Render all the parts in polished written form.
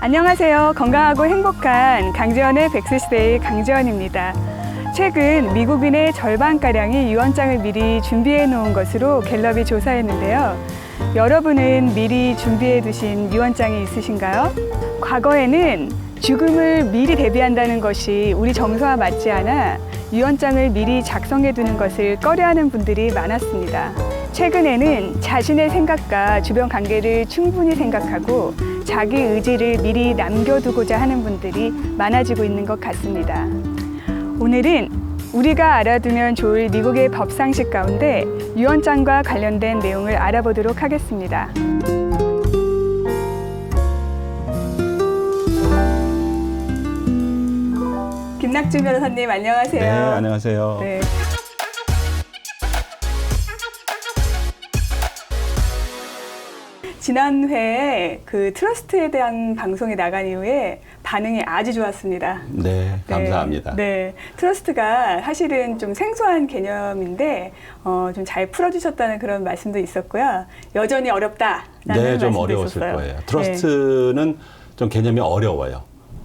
안녕하세요. 건강하고 행복한 강지원의 백세시대의 강지원입니다. 최근 미국인의 절반가량이 유언장을 미리 준비해 놓은 것으로 갤럽이 조사했는데요. 여러분은 미리 준비해 두신 유언장이 있으신가요? 과거에는 죽음을 미리 대비한다는 것이 우리 정서와 맞지 않아 유언장을 미리 작성해 두는 것을 꺼려하는 분들이 많았습니다. 최근에는 자신의 생각과 주변 관계를 충분히 생각하고 자기 의지를 미리 남겨두고자 하는 분들이 많아지고 있는 것 같습니다. 오늘은 우리가 알아두면 좋을 미국의 법상식 가운데 유언장과 관련된 내용을 알아보도록 하겠습니다. 김낙준 변호사님 안녕하세요. 네, 안녕하세요. 네. 지난 회에 그 트러스트에 대한 방송이 나간 이후에 반응이 아주 좋았습니다. 네, 감사합니다. 네, 트러스트가 사실은 좀 생소한 개념인데 좀 잘 풀어주셨다는 그런 말씀도 있었고요. 여전히 어렵다라는 네, 좀 말씀도 어려웠을 있었어요. 거예요. 트러스트는 좀 개념이 어려워요.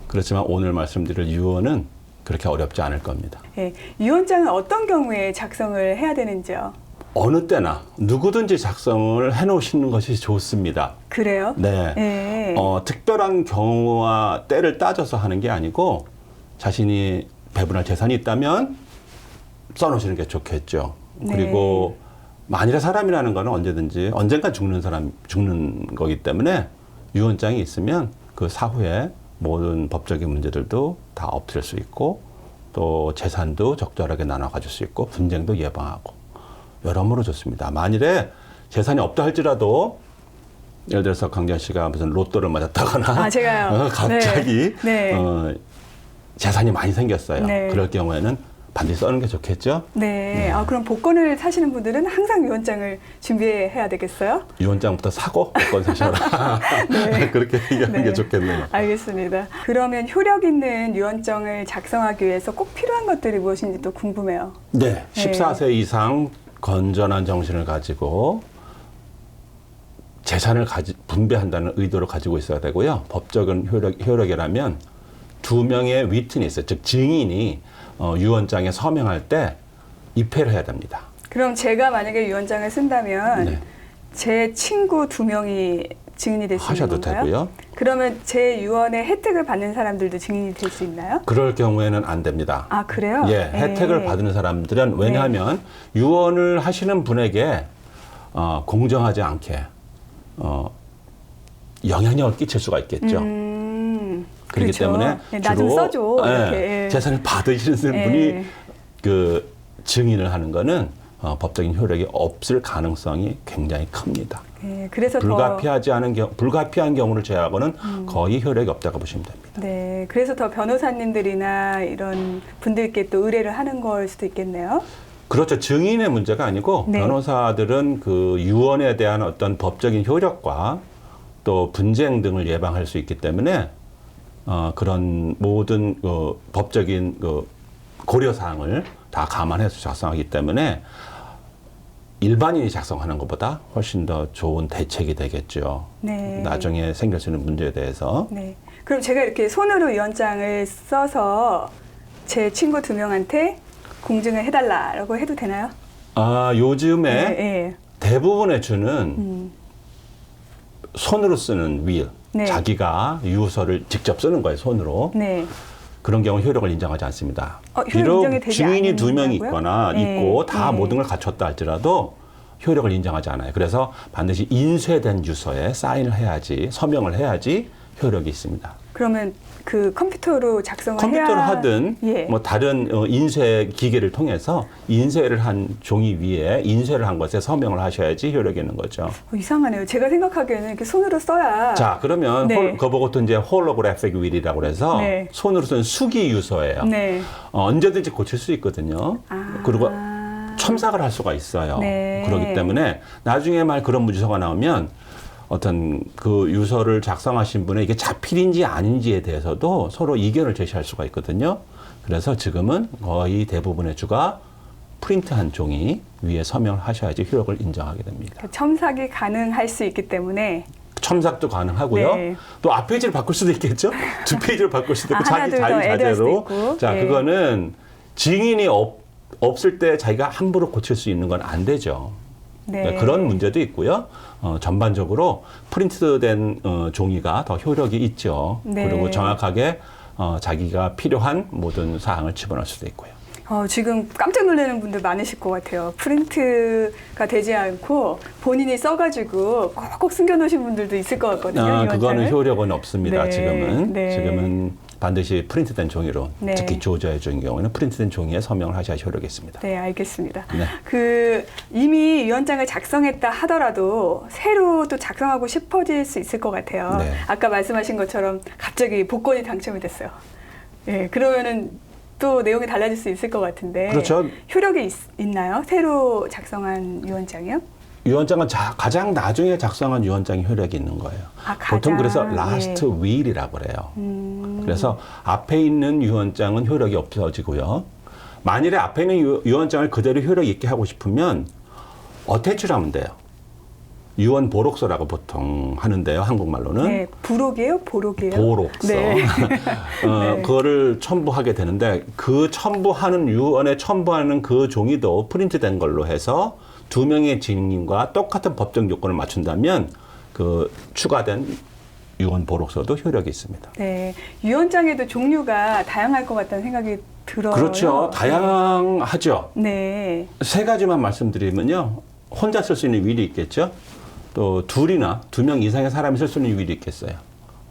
그렇지만 오늘 말씀드릴 유언은 그렇게 어렵지 않을 겁니다. 네, 유언장은 어떤 경우에 작성을 해야 되는지요? 어느 때나 누구든지 작성을 해놓으시는 것이 좋습니다. 그래요? 네. 네. 특별한 경우와 때를 따져서 하는 게 아니고 자신이 배분할 재산이 있다면 써놓으시는 게 좋겠죠. 네. 그리고 만일의 사람이라는 거는 언제든지 언젠가 죽는 거기 때문에 유언장이 있으면 그 사후에 모든 법적인 문제들도 다 없앨 수 있고 또 재산도 적절하게 나눠 가질 수 있고 분쟁도 예방하고 여러모로 좋습니다. 만일에 재산이 없다 할지라도 예를 들어서 강지원 씨가 무슨 로또를 맞았다거나 제가요. 갑자기 네. 재산이 많이 생겼어요. 네. 그럴 경우에는 반드시 써는 게 좋겠죠. 네. 그럼 복권을 사시는 분들은 항상 유언장을 준비해야 되겠어요? 유언장부터 사고 복권 사셔라. 네. 그렇게 얘기하는 네. 게 좋겠네요. 알겠습니다. 그러면 효력 있는 유언장을 작성하기 위해서 꼭 필요한 것들이 무엇인지 또 궁금해요. 네. 14세 이상 건전한 정신을 가지고 재산을 분배한다는 의도를 가지고 있어야 되고요. 법적인 효력이라면 2명의 위트니스, 즉 증인이 유언장에 서명할 때 입회를 해야 됩니다. 그럼 제가 만약에 유언장을 쓴다면 네. 제 친구 2명이 증인이 될 수 있는 하셔도 건가요? 되고요. 그러면 제 유언의 혜택을 받는 사람들도 증인이 될 수 있나요? 그럴 경우에는 안 됩니다. 아, 그래요? 예, 혜택을 받는 사람들은 왜냐하면 유언을 하시는 분에게 공정하지 않게 영향력을 끼칠 수가 있겠죠. 그렇기 그렇죠. 때문에 나 좀 써줘. 이렇게. 재산을 받으시는 분이 그 증인을 하는 거는 법적인 효력이 없을 가능성이 굉장히 큽니다. 그래서 불가피한 경우를 제외하고는 거의 효력이 없다고 보시면 됩니다. 네, 그래서 더 변호사님들이나 이런 분들께 또 의뢰를 하는 걸 수도 있겠네요. 그렇죠. 증인의 문제가 아니고 변호사들은 그 유언에 대한 어떤 법적인 효력과 또 분쟁 등을 예방할 수 있기 때문에 그런 모든 법적인 고려 사항을 다 감안해서 작성하기 때문에 일반인이 작성하는 것보다 훨씬 더 좋은 대책이 되겠죠. 네. 나중에 생길 수 있는 문제에 대해서. 네. 그럼 제가 이렇게 손으로 유언장을 써서 제 친구 2명한테 공증을 해달라고 해도 되나요? 요즘에 대부분의 주는 손으로 쓰는 윌, 자기가 유서를 직접 쓰는 거예요, 손으로. 그런 경우 효력을 인정하지 않습니다. 비록 증인이 2명이 있거나 있고 다 모든 걸 갖췄다 할지라도 효력을 인정하지 않아요. 그래서 반드시 인쇄된 유서에 사인을 해야지, 서명을 해야지 효력이 있습니다. 그러면 그 컴퓨터로 작성을 컴퓨터로 하든 뭐 다른 인쇄 기계를 통해서 인쇄를 한 종이 위에 인쇄를 한 것에 서명을 하셔야지 효력이 있는 거죠. 이상하네요. 제가 생각하기에는 이렇게 손으로 써야. 자, 그러면 그거보고 이제 홀로그래픽 윌이라고 해서 손으로 쓴 수기 유서예요. 언제든지 고칠 수 있거든요. 그리고 첨삭을 할 수가 있어요. 그렇기 때문에 나중에 그런 문서가 나오면 어떤 그 유서를 작성하신 분의 이게 자필인지 아닌지에 대해서도 서로 이견을 제시할 수가 있거든요. 그래서 지금은 거의 대부분의 주가 프린트한 종이 위에 서명을 하셔야지 효력을 인정하게 됩니다. 첨삭이 가능할 수 있기 때문에 첨삭도 가능하고요. 네. 또 앞 페이지를 바꿀 수도 있겠죠. 두 페이지를 바꿀 수도 있고 자기 자재로. 자, 그거는 증인이 없을 때 자기가 함부로 고칠 수 있는 건 안 되죠. 네. 그런 문제도 있고요. 전반적으로 프린트된 종이가 더 효력이 있죠. 네. 그리고 정확하게 자기가 필요한 모든 사항을 집어넣을 수도 있고요. 지금 깜짝 놀라는 분들 많으실 것 같아요. 프린트가 되지 않고 본인이 써가지고 꼭꼭 숨겨놓으신 분들도 있을 것 같거든요. 그거는 효력은 없습니다. 네. 지금은 반드시 프린트된 종이로, 네. 특히 조저의 종의 경우는 프린트된 종이에 서명을 하셔야 효력이 있습니다. 네, 알겠습니다. 네. 이미 유언장을 작성했다 하더라도 새로 또 작성하고 싶어질 수 있을 것 같아요. 네. 아까 말씀하신 것처럼 갑자기 복권이 당첨이 됐어요. 네, 그러면은 또 내용이 달라질 수 있을 것 같은데. 그렇죠. 효력이 있나요? 새로 작성한 유언장이요? 유언장은 가장 나중에 작성한 유언장이 효력이 있는 거예요. 보통 그래서 last will이라고 그래요. 그래서 앞에 있는 유언장은 효력이 없어지고요. 만일에 앞에 있는 유언장을 그대로 효력 있게 하고 싶으면 어태치를 하면 돼요. 유언 보록서라고 보통 하는데요, 한국말로는. 네, 부록이에요? 보록이에요? 보록서. 네. 네. 그거를 첨부하게 되는데 그 유언에 첨부하는 그 종이도 프린트된 걸로 해서 2명의 증인과 똑같은 법적 요건을 맞춘다면 그 추가된 유언 보록서도 효력이 있습니다. 네, 유언장에도 종류가 다양할 것 같다는 생각이 들어요. 그렇죠. 다양하죠. 네. 3가지만 말씀드리면요. 혼자 쓸 수 있는 윌이 있겠죠. 또 2명 이상의 사람이 쓸 수 있는 윌이 있겠어요.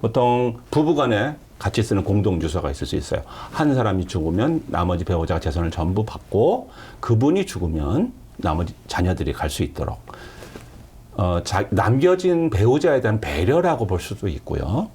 보통 부부간에 같이 쓰는 공동 유서가 있을 수 있어요. 한 사람이 죽으면 나머지 배우자가 재산을 전부 받고 그분이 죽으면 나머지 자녀들이 갈 수 있도록 남겨진 배우자에 대한 배려라고 볼 수도 있고요.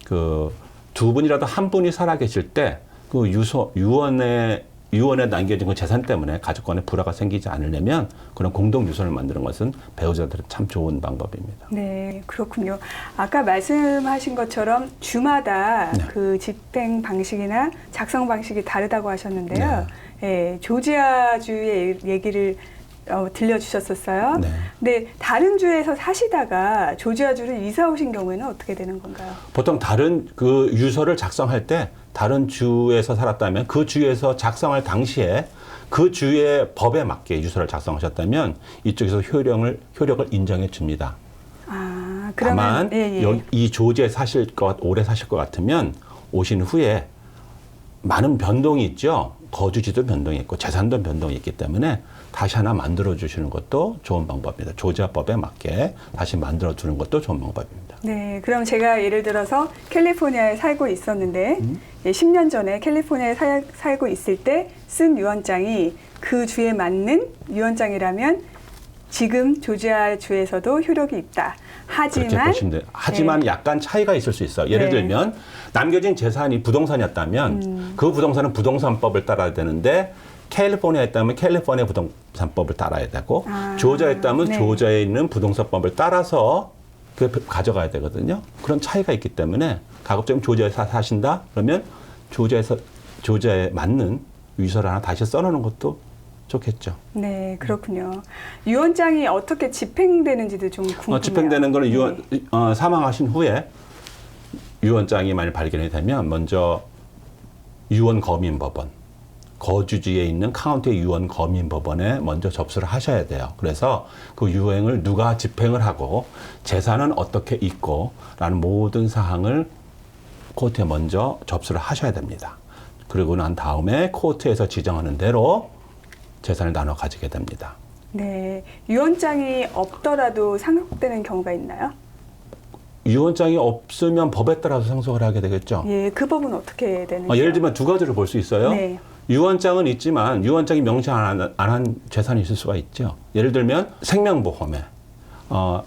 그 2분이라도 한 분이 살아계실 때 그 유언에 남겨진 그 재산 때문에 가족 간에 불화가 생기지 않으려면 그런 공동 유서를 만드는 것은 배우자들은 참 좋은 방법입니다. 네, 그렇군요. 아까 말씀하신 것처럼 주마다 네. 그 집행 방식이나 작성 방식이 다르다고 하셨는데요. 네. 네, 조지아주의 얘기를 들려주셨었어요. 네. 근데 다른 주에서 사시다가 조지아주를 이사 오신 경우에는 어떻게 되는 건가요? 보통 다른 그 유서를 작성할 때 다른 주에서 살았다면 그 주에서 작성할 당시에 그 주의 법에 맞게 유서를 작성하셨다면 이쪽에서 효력을 인정해 줍니다. 그러면 다만 이 조지에 오래 사실 것 같으면 오신 후에 많은 변동이 있죠. 거주지도 변동이 있고 재산도 변동이 있기 때문에 다시 하나 만들어 주시는 것도 좋은 방법입니다. 조지아법에 맞게 다시 만들어 주는 것도 좋은 방법입니다. 네, 그럼 제가 예를 들어서 캘리포니아에 살고 있었는데 10년 전에 캘리포니아에 살고 있을 때 쓴 유언장이 그 주에 맞는 유언장이라면 지금 조지아 주에서도 효력이 있다. 하지만 네. 약간 차이가 있을 수 있어요. 예를 들면 남겨진 재산이 부동산이었다면 그 부동산은 부동산법을 따라야 되는데 캘리포니아에 있다면 캘리포니아 부동산법을 따라야 되고 조지아에 있다면 조지아에 있는 부동산법을 따라서 가져가야 되거든요. 그런 차이가 있기 때문에 가급적 조지아에서 사신다? 그러면 조지아에 맞는 유서를 하나 다시 써놓는 것도 좋겠죠. 네, 그렇군요. 유언장이 어떻게 집행되는지도 좀 궁금해요. 집행되는 거는 사망하신 후에 유언장이 만약 발견이 되면 먼저 유언거민법원, 거주지에 있는 카운티 유언거민법원에 먼저 접수를 하셔야 돼요. 그래서 그 유행을 누가 집행을 하고 재산은 어떻게 있고 라는 모든 사항을 코र्트에 먼저 접수를 하셔야 됩니다. 그리고 난 다음에 코र्트에서 지정하는 대로 재산을 나눠 가지게 됩니다. 네, 유언장이 없더라도 상속되는 경우가 있나요? 유언장이 없으면 법에 따라서 상속을 하게 되겠죠. 예, 그 법은 어떻게 되는지요? 예를 들면 2가지를 볼 수 있어요. 네. 유언장은 있지만 유언장이 명시 안 한 재산이 있을 수가 있죠. 예를 들면 생명보험에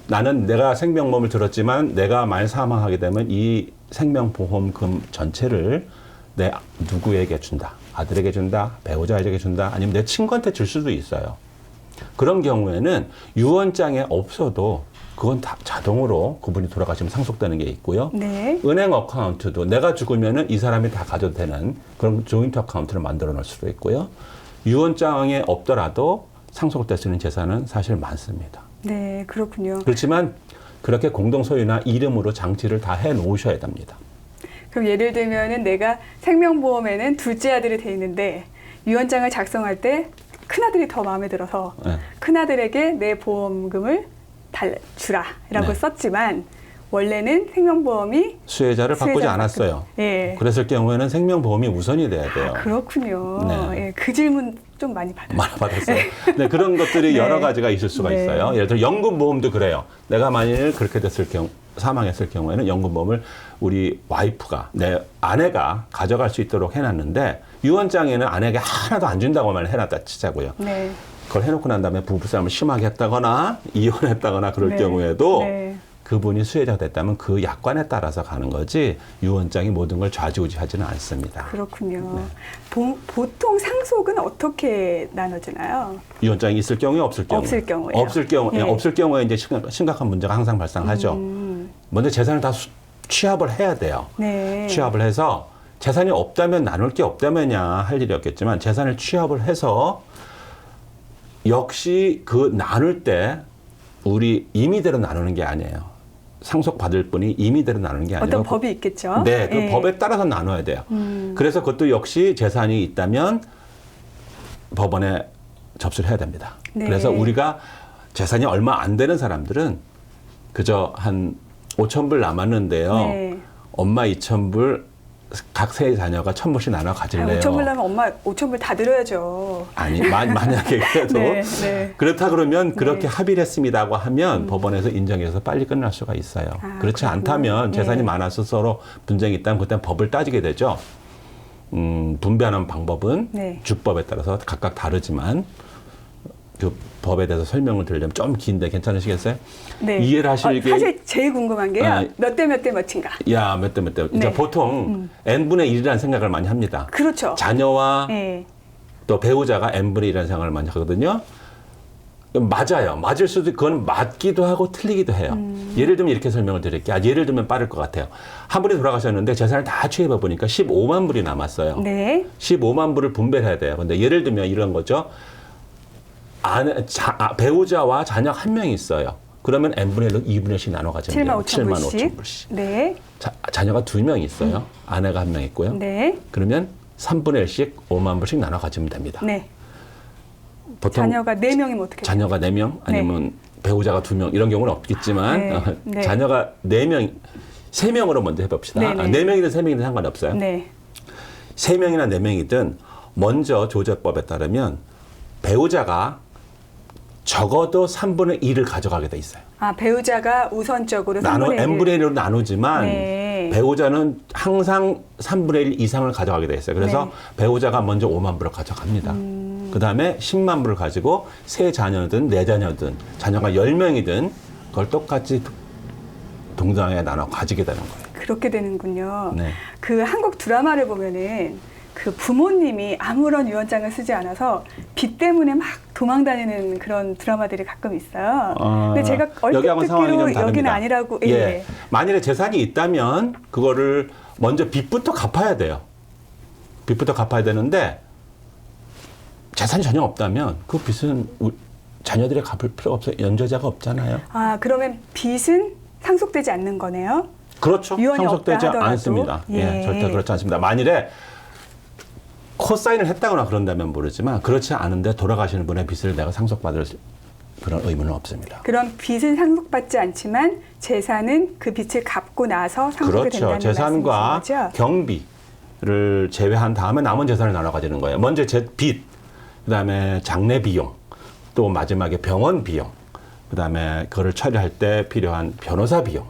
나는 내가 생명보험을 들었지만 내가 만일 사망하게 되면 이 생명보험금 전체를 내 누구에게 준다. 아들에게 준다, 배우자에게 준다, 아니면 내 친구한테 줄 수도 있어요. 그런 경우에는 유언장에 없어도 그건 다 자동으로 그분이 돌아가시면 상속되는 게 있고요. 네. 은행 어카운트도 내가 죽으면은 이 사람이 다 가져도 되는 그런 조인트 어카운트를 만들어 놓을 수도 있고요. 유언장에 없더라도 상속될 수 있는 재산은 사실 많습니다. 네, 그렇군요. 그렇지만 그렇게 공동 소유나 이름으로 장치를 다 해 놓으셔야 됩니다. 그럼 예를 들면은 내가 생명보험에는 둘째 아들이 돼 있는데 유언장을 작성할 때 큰아들이 더 마음에 들어서 네. 큰아들에게 내 보험금을 주라라고 네. 썼지만 원래는 생명보험이 수혜자를 바꾸지 않았어요. 예. 그랬을 경우에는 생명보험이 우선이 돼야 돼요. 아, 그렇군요. 네. 예, 그 질문 좀 많이 받았어요. 많이 받았어요. 네, 그런 것들이 네. 여러 가지가 있을 수가 네. 있어요. 예를 들어 연금보험도 그래요. 내가 만일 그렇게 됐을 경우 사망했을 경우에는 연금보험을 우리 와이프가 내 아내가 가져갈 수 있도록 해놨는데 유언장에는 아내에게 하나도 안 준다고만 해놨다 치자고요. 네. 그걸 해놓고 난 다음에 부부싸움을 심하게 했다거나 이혼했다거나 그럴 네. 경우에도 네. 그분이 수혜자가 됐다면 그 약관에 따라서 가는 거지 유언장이 모든 걸 좌지우지하지는 않습니다. 그렇군요. 네. 보통 상속은 어떻게 나눠지나요? 유언장이 있을 경우에 없을 경우에? 없을 경우에. 없을 경우에 이제 심각한 문제가 항상 발생하죠. 먼저 재산을 다 취합을 해야 돼요. 네. 취합을 해서 재산이 없다면 나눌 게 없다면야 할 일이 없겠지만 재산을 취합을 해서 역시 그 나눌 때 우리 임의대로 나누는 게 아니에요. 상속받을 분이 임의대로 나누는 게 아니고 어떤 법이 있겠죠. 네, 그 법에 따라서 나눠야 돼요. 그래서 그것도 역시 재산이 있다면 법원에 접수를 해야 됩니다. 네. 그래서 우리가 재산이 얼마 안 되는 사람들은 그저 한 5,000불 남았는데요. 네. 엄마 2,000불 각 세 자녀가 1,000불씩 나눠 가질래요. 5,000불 나면 엄마 5,000불 다 드려야죠. 아니, 만약에 그래도 네, 네. 그렇다 그러면 그렇게 네. 합의를 했습니다고 하면 법원에서 인정해서 빨리 끝날 수가 있어요. 그렇지 그렇구나. 않다면 재산이 네. 많아서 서로 분쟁이 있다면 그때 법을 따지게 되죠. 분배하는 방법은 네. 주법에 따라서 각각 다르지만 그 법에 대해서 설명을 드리려면 좀 긴데 괜찮으시겠어요? 네. 이해를 하시게. 사실 제일 궁금한 게요. 몇 대 몇 대 몇인가? 야, 몇 대 몇 대. 네. 보통 n분의 1이라는 생각을 많이 합니다. 그렇죠. 자녀와 네. 또 배우자가 n분의 1이라는 생각을 많이 하거든요. 맞아요. 맞을 수도 그건 맞기도 하고 틀리기도 해요. 예를 들면 이렇게 설명을 드릴게요. 예를 들면 빠를 것 같아요. 한 분이 돌아가셨는데 재산을 다 취해봐 보니까 15만 불이 남았어요. 네. 15만 불을 분배를 해야 돼요. 근데 예를 들면 이런 거죠. 배우자와 자녀 한 명이 있어요. 그러면 n분의 1로 2분의 1씩 나눠 가지면 돼요. 7만 5천 불씩. 네. 자녀가 2명이 있어요. 아내가 한 명 있고요. 네. 그러면 3분의 1씩 5만 불씩 나눠 가지면 됩니다. 네. 보통 자녀가 4명이면 어떻게 돼요? 자녀가 4명 아니면 네. 배우자가 2명 이런 경우는 없겠지만 네. 네. 자녀가 4명, 3명으로 먼저 해봅시다. 네, 네. 4명이든 3명이든 상관없어요. 네. 3명이나 4명이든 먼저 조제법에 따르면 배우자가 적어도 3분의 1을 가져가게 돼 있어요. 배우자가 우선적으로 3분의 1. n분의 1으로 나누지만 네. 배우자는 항상 3분의 1 이상을 가져가게 돼 있어요. 그래서 네. 배우자가 먼저 5만 불을 가져갑니다. 그 다음에 10만 불을 가지고 세 자녀든 네 자녀든 자녀가 10명이든 그걸 똑같이 동등하게 나눠 가지게 되는 거예요. 그렇게 되는군요. 네. 그 한국 드라마를 보면은 그 부모님이 아무런 유언장을 쓰지 않아서 빚 때문에 막 도망다니는 그런 드라마들이 가끔 있어요. 근데 제가 얼핏 듣기로 여기는 아니라고. 예. 예. 만일에 재산이 있다면 그거를 먼저 빚부터 갚아야 돼요. 빚부터 갚아야 되는데 재산이 전혀 없다면 그 빚은 자녀들이 갚을 필요가 없어요. 연좌자가 없잖아요. 그러면 빚은 상속되지 않는 거네요? 그렇죠. 상속되지 않습니다. 예. 절대 그렇지 않습니다. 만일에 코사인을 했다거나 그런다면 모르지만 그렇지 않은데 돌아가시는 분의 빚을 내가 상속받을 그런 의무는 없습니다. 그럼 빚은 상속받지 않지만 재산은 그 빚을 갚고 나서 상속이 된다는 그렇죠. 재산과 경비를 제외한 다음에 남은 재산을 나눠 가지는 거예요. 먼저 빚, 그다음에 장례 비용, 또 마지막에 병원 비용, 그다음에 그거를 처리할 때 필요한 변호사 비용,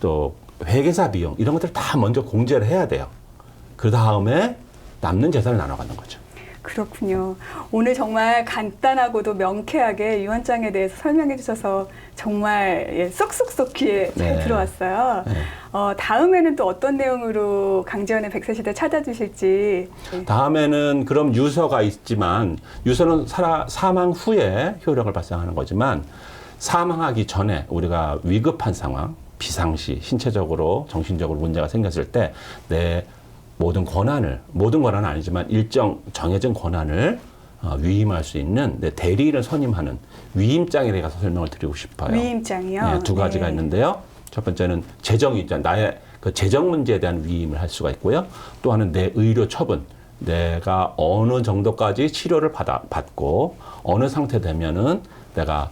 또 회계사 비용 이런 것들 다 먼저 공제를 해야 돼요. 그 다음에 남는 재산을 나눠가는 거죠. 그렇군요. 오늘 정말 간단하고도 명쾌하게 유언장에 대해서 설명해 주셔서 정말 쏙쏙쏙 귀에 잘 들어왔어요. 네. 다음에는 또 어떤 내용으로 강지연의 백세시대 찾아주실지. 다음에는 그럼 유서가 있지만 유서는 사망 후에 효력을 발생하는 거지만 사망하기 전에 우리가 위급한 상황, 비상시, 신체적으로 정신적으로 문제가 생겼을 때 내 모든 권한은 아니지만 일정 정해진 권한을 위임할 수 있는 대리인을 선임하는 위임장에 대해서 설명을 드리고 싶어요. 위임장이요? 네, 두 가지가 있는데요. 첫 번째는 재정위임장, 나의 그 재정 문제에 대한 위임을 할 수가 있고요. 또 하나는 내 의료 처분, 내가 어느 정도까지 치료를 받고 어느 상태 되면은 내가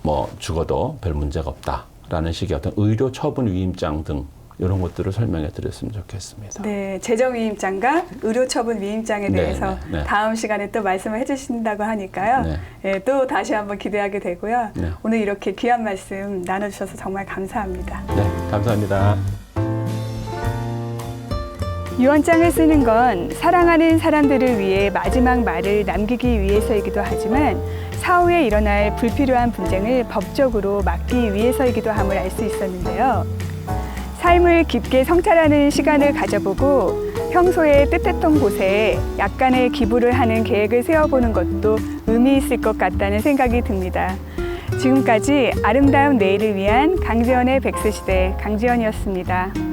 뭐 죽어도 별 문제가 없다라는 식의 어떤 의료 처분 위임장 등 이런 것들을 설명해 드렸으면 좋겠습니다. 네, 재정위임장과 의료처분 위임장에 대해서 다음 시간에 또 말씀을 해주신다고 하니까요. 네, 또 다시 한번 기대하게 되고요. 오늘 이렇게 귀한 말씀 나눠주셔서 정말 감사합니다. 네, 감사합니다. 유언장을 쓰는 건 사랑하는 사람들을 위해 마지막 말을 남기기 위해서이기도 하지만 사후에 일어날 불필요한 분쟁을 법적으로 막기 위해서이기도 함을 알 수 있었는데요. 삶을 깊게 성찰하는 시간을 가져보고 평소에 뜻했던 곳에 약간의 기부를 하는 계획을 세워보는 것도 의미 있을 것 같다는 생각이 듭니다. 지금까지 아름다운 내일을 위한 강지연의 백세시대 강지연이었습니다.